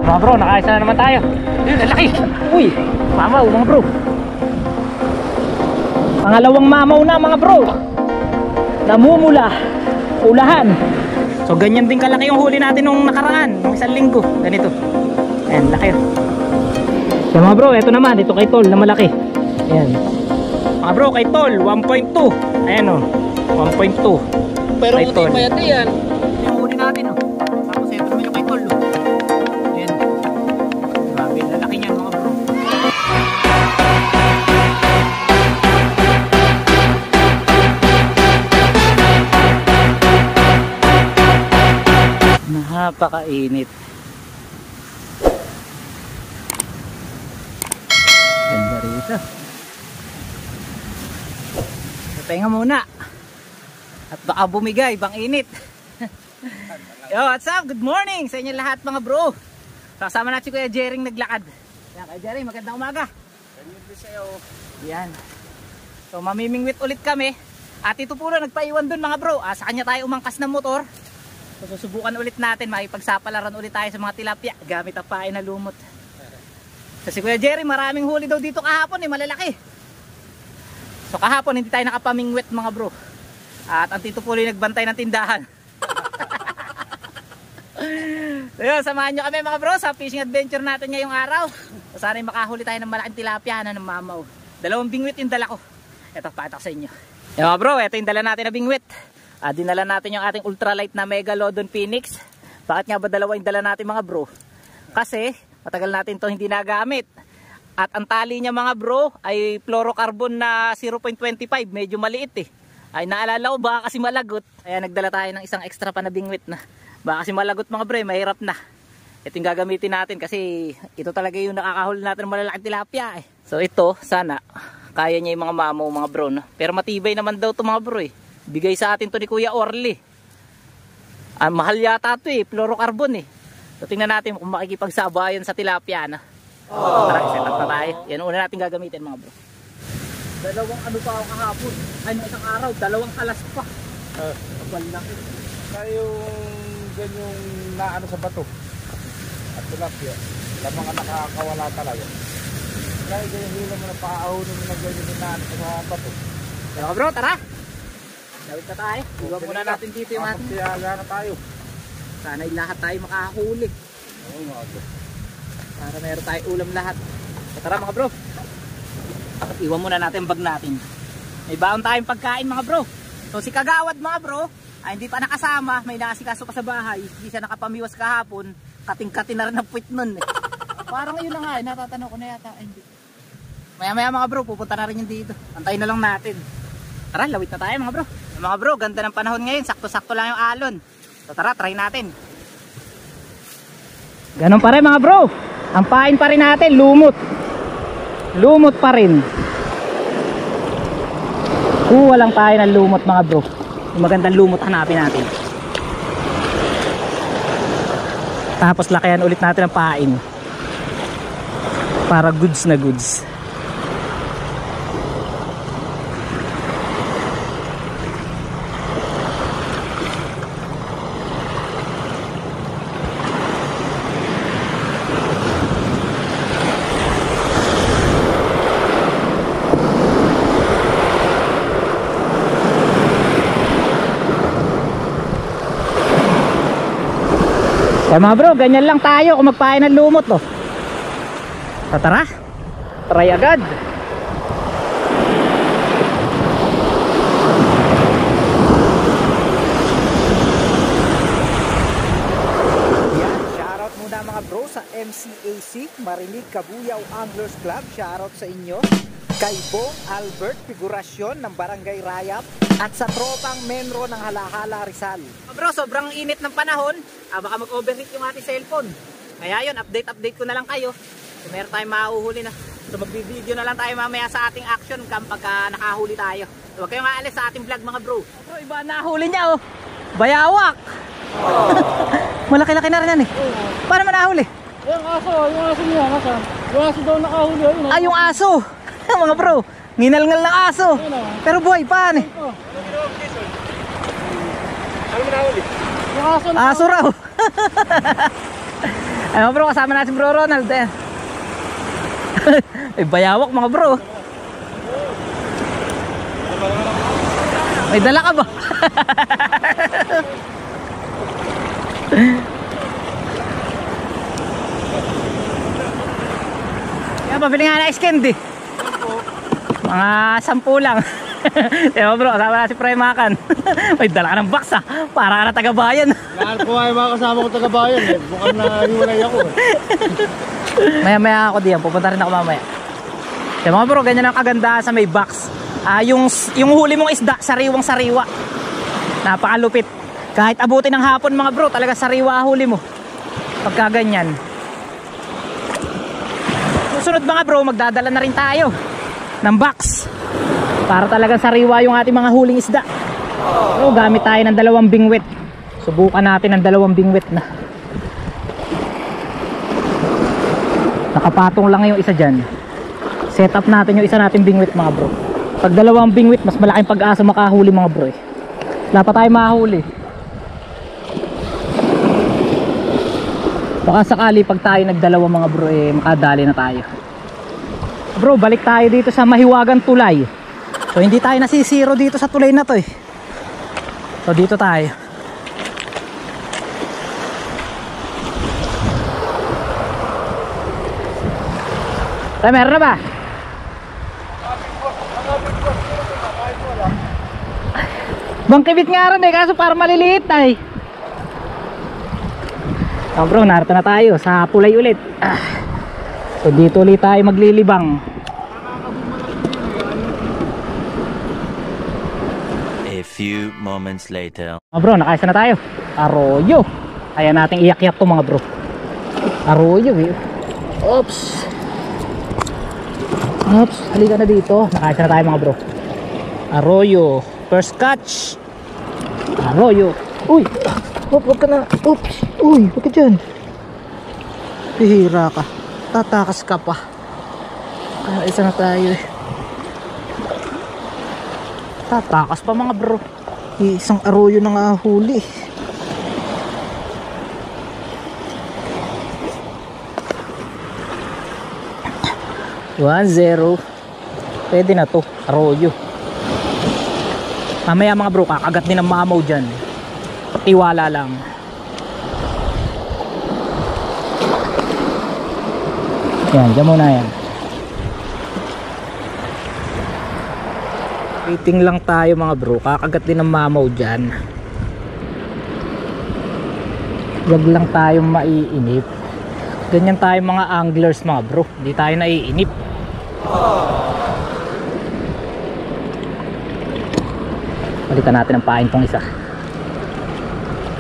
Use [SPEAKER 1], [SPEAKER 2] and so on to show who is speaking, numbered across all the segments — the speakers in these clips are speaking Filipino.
[SPEAKER 1] Mga bro, nakaisa na naman tayo. Ayun, laki. Uy, mamaw mga bro. Pangalawang mamaw na mga bro. Namumula. Ulahan. So ganyan din kalaki yung huli natin nung nakaraan, nung isang linggo. Ganito. Ayan, laki. So mga bro, eto naman, ito kay Tol na malaki. Ayan. Mga bro, kay Tol, 1.2. Ayan o, 1.2.
[SPEAKER 2] Pero hindi pa yan.
[SPEAKER 1] Yung huli natin o. Tapos ito naman yung kay Tol o. Ayan. Grabe, lalaki niyan mga bro. Napakainit. Ganda rito. Pahinga muna. At baka bumigay, bang init. Yo, what's up? Good morning sa inyo lahat mga bro. Kasama natin si Kuya Jering naglakad. Yan, Kuya Jering, magandang umaga.
[SPEAKER 2] Ganyan sa'yo.
[SPEAKER 1] Yan. So mamimingwit ulit kami. At ito po na nagpaiwan dun mga bro. Sa kanya tayo umangkas ng motor. So susubukan ulit natin, makipagsapalaran ulit tayo sa mga tilapia gamit ang pain na lumot. Kasi Kuya Jerry, maraming huli daw dito kahapon malalaki. So kahapon hindi tayo nakapamingwit mga bro. At ang Tito Puloy nagbantay ng tindahan. So yun, samahan nyo kami mga bro sa fishing adventure natin ngayong araw. So sana'y makahuli tayo ng malaking tilapia na ng mamaw. 2 bingwit yung dala ko. Ito, pakita ko sa inyo. Yung mga bro, ito yung dala natin na bingwit. Dinala natin yung ating ultralight na Megalodon Phoenix. Bakit nga ba 2 yung dala natin mga bro? Kasi matagal natin to hindi nagamit. At ang tali niya mga bro ay fluorocarbon na 0.25. Medyo maliit Ay naalala ko baka kasi malagot. Kaya nagdala tayo ng isang extra pa na bingwit na. Baka kasi malagot mga bro, mahirap na. Ito yung gagamitin natin kasi ito talaga yung nakakahuli natin ng malalaking tilapia So ito sana kaya niya yung mga mamaw mga bro no? Pero matibay naman daw to mga bro Bigay sa atin to ni Kuya Orly. Mahal yata to fluorocarbon So tingnan natin kung makikipagsabayan sa tilapia na. Tara, set up na tayo. Yan una natin gagamitin mga bro. 2 ano pa ako kahapon. Ay, nung isang araw, 2 kalas pa. Kapal na
[SPEAKER 2] Kaya yung ganyong naano sa bato. At tilapia. Lamang ang nakakawala talaga. Kaya ganyan hila mo na paahunin mo na ganyan na sa bato.
[SPEAKER 1] Yan mga bro, tara! Dawit na tayo. Iwan muna natin dito yung ating.
[SPEAKER 2] Siyaga na tayo.
[SPEAKER 1] Sana'y lahat tayo makakahuli.
[SPEAKER 2] Oo mga bro.
[SPEAKER 1] Para meron tayo ulam lahat. So, tara mga bro. Iwan muna natin bag natin. May baon tayong pagkain mga bro. So si Kagawad mga bro ay hindi pa nakasama. May nakasikaso pa sa bahay. Hindi siya nakapamiwas kahapon. Kating-kating na rin ang puwit nun Parang yun na nga natatanong ko na yata. Ay, hindi. Maya-maya mga bro, pupunta na rin yung dito. Antayin na lang natin. Tara, lawit na tayo mga bro. Mga bro, ganda ng panahon ngayon. Sakto-sakto lang yung alon. So tara, try natin. Ganun pa rin mga bro. Ang pain pa rin natin, lumot. Lumot pa rin. Kuha lang tayo ng lumot mga bro. Yung magandang lumot hanapin natin. Tapos lakayan ulit natin ang pain. Para goods na goods. Kaya mga bro, ganyan lang tayo kung magpain ng lumot Tara, try agad. Yan, shoutout muna mga bro sa MCAC Marinig Kabuyaw Anglers Club. Shoutout sa inyo. Kay Bong Albert Figurasyon ng Barangay Rayap. At sa tropang Menro ng Halahala Rizal. Bro, sobrang init ng panahon. Baka mag-overheat yung ating cellphone. Kaya yun, update ko na lang kayo. So meron tayong mahuhuli na. So magbibideo na lang tayo mamaya sa ating action cam pagka nakahuli tayo. So huwag kayong aalis sa ating vlog mga bro. Bro, iba nahuli niya Bayawak. Malaki-laki na rin yan Paano man nahuli?
[SPEAKER 2] Yung aso niya, nasa? Yung aso daw nakahuli.
[SPEAKER 1] Yung aso. Mga bro, nginalngal ng aso. Pero buhay pa
[SPEAKER 2] Ano mo nahuli?
[SPEAKER 1] Aso raw. Ay mga bro, kasama natin bro Ronald. Ay bayawak mga bro. May dala ka ba? Kaya pabili nga na ice candy. Mga 10 lang. Diba bro, kasama na si Pre Makan. May dala ka ng box ha. Para ka na taga-bayan.
[SPEAKER 2] Lahat ko ay mga kasama ko taga-bayan eh. Mukhang nahiwalay ako eh.
[SPEAKER 1] Maya-maya ako diyan, pupunta rin ako mamaya. Diba mga bro, ganyan ang kagandahan sa may box. Yung huli mong isda, sariwang-sariwa. Napakalupit. Kahit abutin ng hapon mga bro, talaga sariwa huli mo. Pagka ganyan. Susunod mga bro, magdadala na rin tayo ng box para talagang sariwa yung ating mga huling isda. So, gamit tayo ng 2 bingwit. Subukan natin ng 2 bingwit na. Nakapatong lang yung isa dyan. Set up natin yung isa natin bingwit mga bro. Pag 2 bingwit, mas malaking pag-asa makahuli mga bro eh. Wala pa tayo makahuli. Baka sakali pag tayo nagdalawa mga bro eh, makadali na tayo. Bro, balik tayo dito sa Mahiwagang Tulay. So hindi tayo nasisiro dito sa tulay na to eh. So dito tayo. Tayo meron na ba? Bangkibit nga rin eh, kaso para maliliit ay. So bro, narito na tayo sa tulay ulit. So dito ulit tayo maglilibang.
[SPEAKER 3] A few moments later.
[SPEAKER 1] Bro, nakaisa na tayo. Arroyo. Kaya nating iyak-iyak to mga bro. Arroyo eh. Oops. Oops, halika na dito. Nakaisa na tayo mga bro. Arroyo. First catch. Arroyo. Uy. Huwag ka na. Oops. Uy, huwag ka dyan. Pihira ka. Tatakas ka pa. Isa na tayo eh. Tatakas pa mga bro. Isang arroyo na nga huli. $1-0. Pwede na to, arroyo. Mamaya mga bro, kakagat din ng mamaw dyan. Tiwala lang. Yan, dyan muna yan. Waiting lang tayo mga bro, kakagat din ng mamaw dyan. Huwag lang tayong maiinip. Ganyan tayo mga anglers mga bro, hindi tayo naiinip. Palitan natin ang pain tong isa.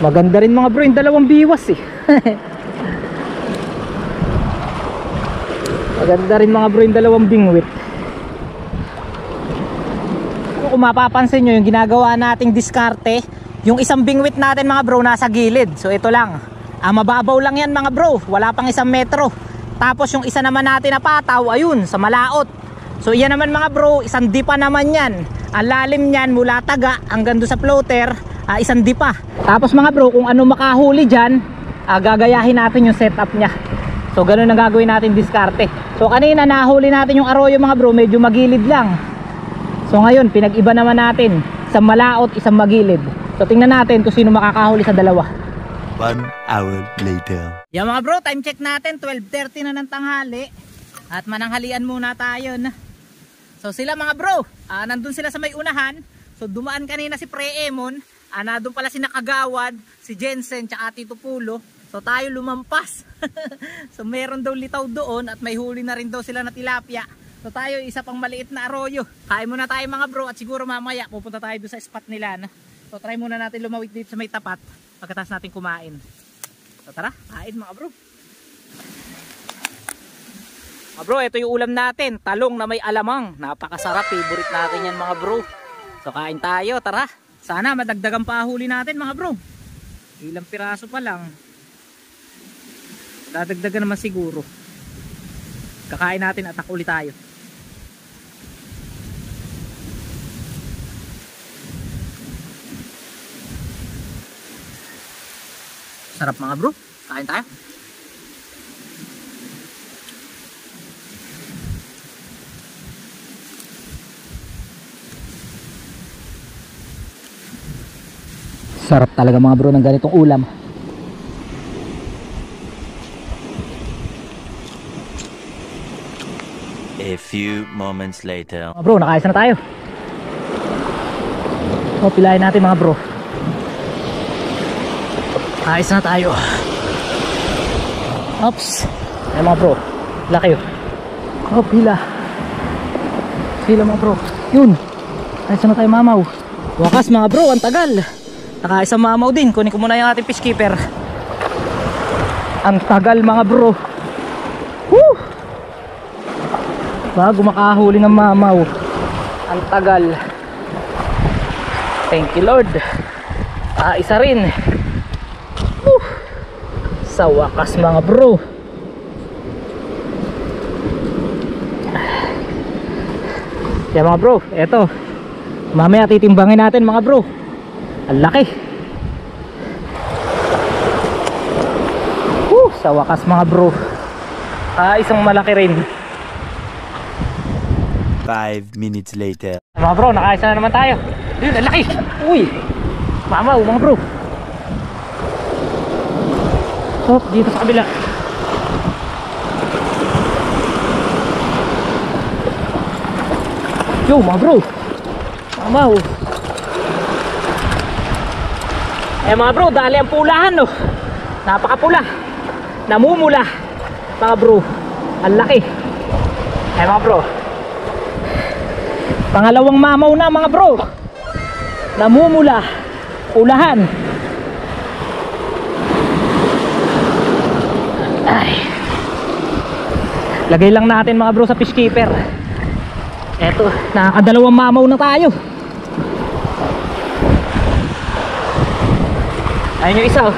[SPEAKER 1] Maganda rin mga bro yung 2 biwas eh. Maganda rin mga bro yung 2 bingwit. Kung mapapansin nyo yung ginagawa nating diskarte, yung isang bingwit natin mga bro nasa gilid. So ito lang, mababaw lang yan mga bro, wala pang 1 metro. Tapos yung isa naman natin na pataw, ayun, sa malaot. So yan naman mga bro, 1 dipa naman yan. Ang lalim nyan mula taga hanggang doon sa floater, 1 dipa. Tapos mga bro, kung ano makahuli dyan, gagayahin natin yung setup nya. So ganun ang gagawin natin diskarte. So kanina nahuli natin yung arroyo mga bro, medyo magilid lang. So ngayon, pinag-iba naman natin, isang malaot, isang magilid. So tingnan natin kung sino makakahuli sa 2.
[SPEAKER 3] 1 hour later.
[SPEAKER 1] Yan mga bro, time check natin, 12:30 na ng tanghali. At mananghalian muna tayo na. So sila mga bro, nandun sila sa may unahan. So dumaan kanina si Pre Emon, nandun pala si Nakagawad, si Jensen, tsaka Tito Pulo. So tayo lumampas. So meron daw litaw doon at may huli na rin daw sila na tilapia. So tayo isa pang maliit na arroyo. Kain muna tayo mga bro at siguro mamaya pupunta tayo doon sa spot nila na. So try muna natin lumawit dito sa may tapat pagkatapos natin kumain. So tara, kain mga bro. Mga bro, ito yung ulam natin, talong na may alamang. Napakasarap, favorite natin yan mga bro. So kain tayo, tara. Sana madagdagan pa huli natin mga bro. Ilang piraso pa lang. Dadagdagan naman siguro. Kakain natin at takuli tayo. Sarap mga bro, kain tayo. Sarap talaga mga bro ng ganitong ulam.
[SPEAKER 3] A few moments later.
[SPEAKER 1] Mga bro, nakaayos na tayo. O, pilahin natin mga bro. Ayos na tayo. Oops. Ayan mga bro, laki yun. O, pila. Pila mga bro. Yun. Ayos na tayo mamaw. Wakas mga bro, ang tagal. Nakaayos ang mamaw din. Kunin ko muna yung ating fish keeper. Ang tagal mga bro. Woo! Bago makahuli ng mamaw. Ang tagal. Thank you Lord. Isa rin. Woo! Sa wakas mga bro. Yan mga bro, eto. Mamaya titimbangin natin mga bro. Ang laki. Woo! Sa wakas mga bro. Isang malaki rin.
[SPEAKER 3] 5 minutes later.
[SPEAKER 1] Mga bro, nakaisa na naman tayo. Yun, ang laki. Uy, mamaw mga bro. Hop, dito sa kabila. Yo mga bro, mamaw. Mga bro, dali ang pulahan no. Napakapula. Namumula mga bro. Ang laki. Mga bro, pangalawang mamaw na mga bro. Namumula. Ulahan. Ay. Lagay lang natin mga bro sa fish keeper. Eto, nakakadalawang mamaw na tayo. Ayun yung isa.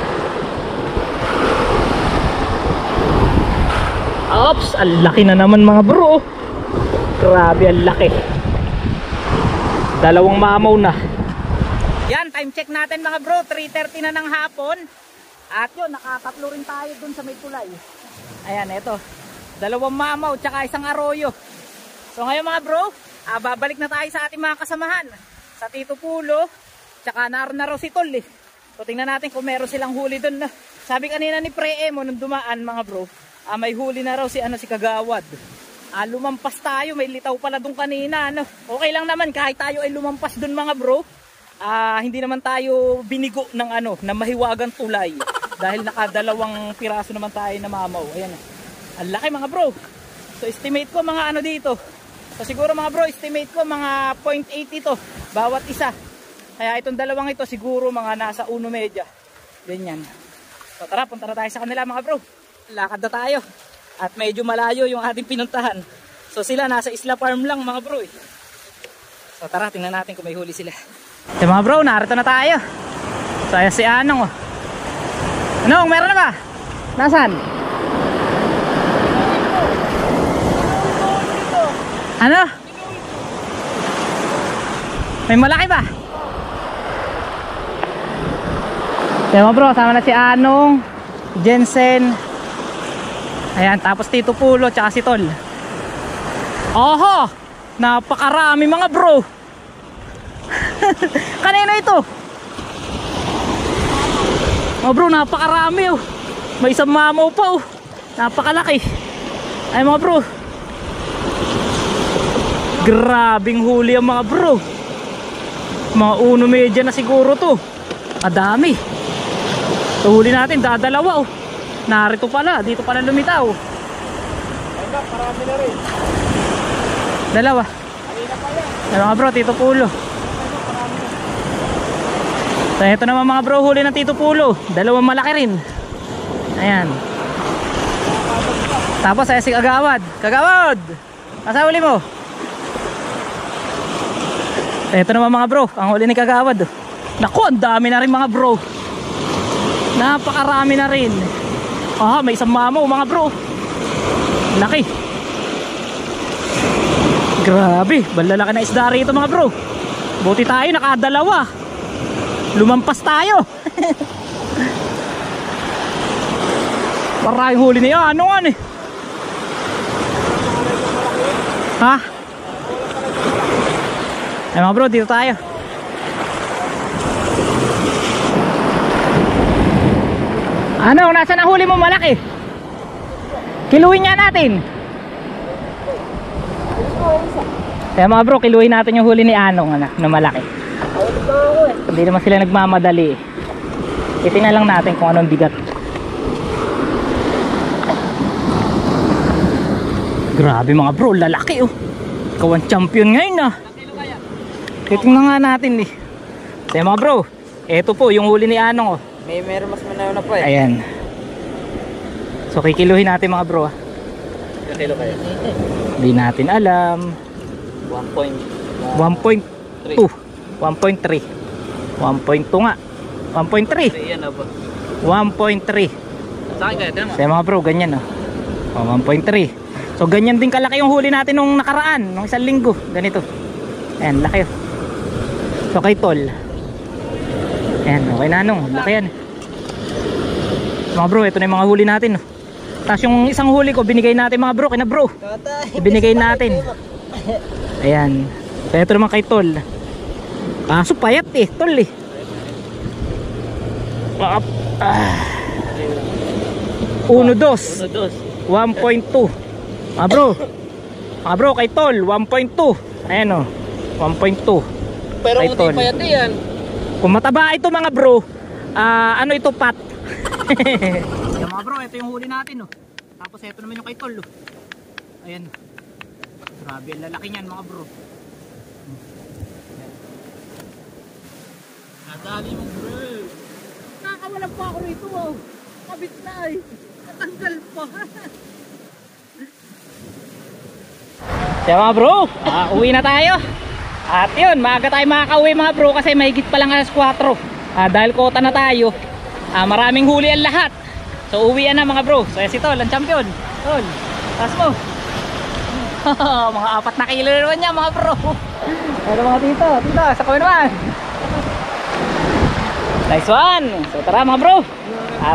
[SPEAKER 1] Oops, ang laki na naman mga bro. Grabe, ang laki. Dalawang mamaw na. Yan, time check natin mga bro, 3:30 na ng hapon. At yun, nakatatlo rin tayo dun sa may tulay. Ayan, eto. Dalawang mamaw, tsaka isang arroyo. So ngayon mga bro, babalik na tayo sa ating mga kasamahan. Sa Tito Pulo, tsaka naroon na raw si Tol eh. So tingnan natin kung meron silang huli dun. Sabi kanina ni Pre Emo nung dumaan mga bro, may huli na raw si Kagawad. Lumampas tayo, may litaw pala dun kanina. Okay lang naman kahit tayo ay lumampas dun mga bro. Hindi naman tayo binigo ng ng mahiwagang tulay. Dahil nakadalawang piraso naman tayo na mamaw. Ayan. Ang laki mga bro. So estimate ko mga dito. So siguro mga bro, estimate ko mga 0.80 to bawat isa. Kaya itong dalawang ito siguro mga nasa 1.5. Ganyan. So tara, punta na tayo sa kanila mga bro. Lakad na tayo. At medyo malayo yung ating pinuntahan. So sila nasa Isla Farm lang mga bro. So tara, tingnan natin kung may huli sila. So mga bro, narito na tayo. So ayan si Anong. Anong, meron na ba? Nasaan? Ano? May malaki ba? Ayan mga bro, sama na si Anong, Jensen. Ayan, tapos Tito Pulo, tsaka si Tol. Oho! Napakarami mga bro. Kanina ito. Mga bro, napakarami oh. May isang mamaw pa oh. Napakalaki. Ayan mga bro. Grabing huli ang mga bro. Mga 1.5 na siguro to. Adami. Huli natin, dadalawa oh. Narito pala, dito pala lumitaw.
[SPEAKER 2] Ayun, marami na rin.
[SPEAKER 1] Dalawa.
[SPEAKER 2] Ayun pa yan.
[SPEAKER 1] Ayan mga bro, Tito Pulo. So ito naman mga bro, huli ng Tito Pulo. Dalawang malaki rin. Ayan. Tapos ay si Kagawad. Kagawad! Nasa huli mo? Ito naman mga bro, ang huli ni Kagawad. Naku, ang dami na rin mga bro. Napakarami na rin. May isang mamaw mga bro. Laki. Grabe, balalaki na isda rito mga bro. Buti tayo, nakadalawa. Lumampas tayo. Maraming huli na yan. Ano nga eh? Ha? Ay mga bro, dito tayo. Ano, nasa na huli mo malaki? Kiluhin nga natin. Kaya mga bro, kiluhin natin yung huli ni Anong na malaki. Hindi naman sila nagmamadali. Itingnan lang natin kung anong bigat. Grabe mga bro, lalaki oh. Ikaw ang champion ngayon ah. Titingnan nga natin eh. Kaya mga bro, eto po yung huli ni Anong oh.
[SPEAKER 4] Meron mas manaw na pa eh.
[SPEAKER 1] Ayan. So kikiluhin natin mga bro ah.
[SPEAKER 4] Ilang kilo kaya?
[SPEAKER 1] Hindi natin alam.
[SPEAKER 4] 1.3.
[SPEAKER 1] 1.2 1.3 1.2 nga 1.3
[SPEAKER 4] Yan na ba?
[SPEAKER 1] 1.3
[SPEAKER 4] Sa akin kaya, tinan mo.
[SPEAKER 1] Kaya mga bro, ganyan oh. 1.3. So ganyan din kalaki yung huli natin nung nakaraan, nung isang linggo. Ganito. Ayan, laki oh. So kay Tol. Ayan, okay na nung, laki yan. Mga bro, ito na yung mga huli natin oh. Tapos yung isang huli ko, binigay natin mga bro, kina bro. Ibinigay natin. Ayan. Kaya ito naman kay Tol. Kaso payat eh, Tol eh. 1.2 1.2 Mga bro kay Tol 1.2. Ayan o 1.2.
[SPEAKER 4] Pero
[SPEAKER 1] kay
[SPEAKER 4] kung
[SPEAKER 1] Tol.
[SPEAKER 4] di payat yan.
[SPEAKER 1] Kung mataba ito mga bro, ano ito pat. Ayan mga bro, ito yung huli natin oh. Tapos ito naman yung kay Tol oh. Ayan. Grabe ang lalaki niyan mga bro. Nadali mo bro. Nakakawalan pa ako rito oh. Kabit na eh. Natanggal pa. Kaya mga bro, uwi na tayo. At yun, maaga tayo makakauwi mga bro kasi mahigit pa lang alas 4. Dahil kota na tayo, maraming huli ang lahat. So uwian na mga bro. So si Tol, ang champion. Tol, taas mo. Mga 4 na kilo naman niya mga bro. Pero mga tito, sa kami naman. Nice one. So tara mga bro,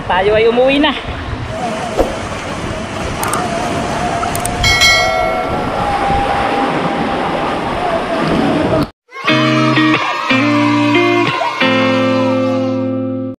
[SPEAKER 1] tayo ay umuwi na.